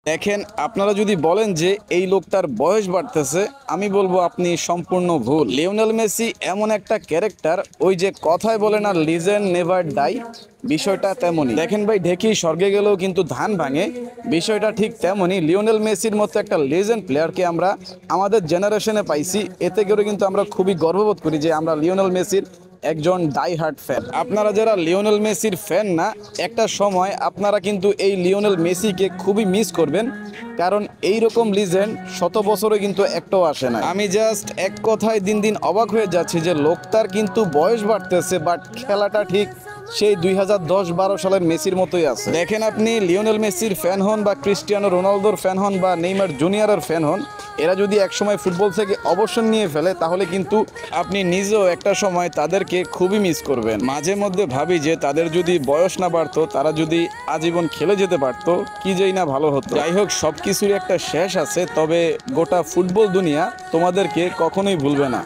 দেখেন, আপনারা যদি বলেন যে এই লোকটার বয়স বাড়তেছে, আমি বলবো আপনি সম্পূর্ণ ভুল। লিওনেল মেসি এমন একটা ক্যারেক্টার, ওই যে কথায় বলে না, লিজেন্ড নেভার ডাই, বিষয়টা তেমনই। দেখেন ভাই, ঢেকি স্বর্গে গেলেও কিন্তু ধান ভাঙে, বিষয়টা ঠিক তেমনই। লিওনেল মেসির মতো একটা লেজেন্ড প্লেয়ারকে আমরা আমাদের জেনারেশনে পাইছি, এতে করে কিন্তু আমরা খুবই গর্ববোধ করি যে আমরা লিওনেল মেসির একজন ডাই হার্ট ফ্যান। আপনারা যারা লিওনেল মেসির ফ্যান না, একটা সময় আপনারা কিন্তু এই লিওনেল মেসিকে খুবই মিস করবেন, কারণ এই রকম লিজেন্ড শত বছরে কিন্তু একটাও আসে না। আমি জাস্ট এক কথায় দিন দিন অবাক হয়ে যাচ্ছি যে লোকটার কিন্তু বয়স বাড়তেছে, বাট খেলাটা ঠিক সেই 2010-12 সালের মেসির মতোই আছে। দেখেন, আপনি লিওনেল মেসির ফ্যান হন বা ক্রিস্টিয়ানো রোনালদোর ফ্যান হন বা নেইমার জুনিয়রের ফ্যান হন, এরা যদি একসময় ফুটবল থেকে অবসর নিয়ে ফেলে, তাহলে কিন্তু আপনি নিজেও একটা সময় তাদেরকে খুবই মিস করবেন। মাঝে মধ্যে ভাবি যে তাদের যদি বয়স না বাড়তো, তারা যদি আজীবন খেলে যেতে পারতো, কি যেই না ভালো হতো। যাই হোক, সব কিছুরই একটা শেষ আছে, তবে গোটা ফুটবল দুনিয়া তোমাদেরকে কখনোই ভুলবে না।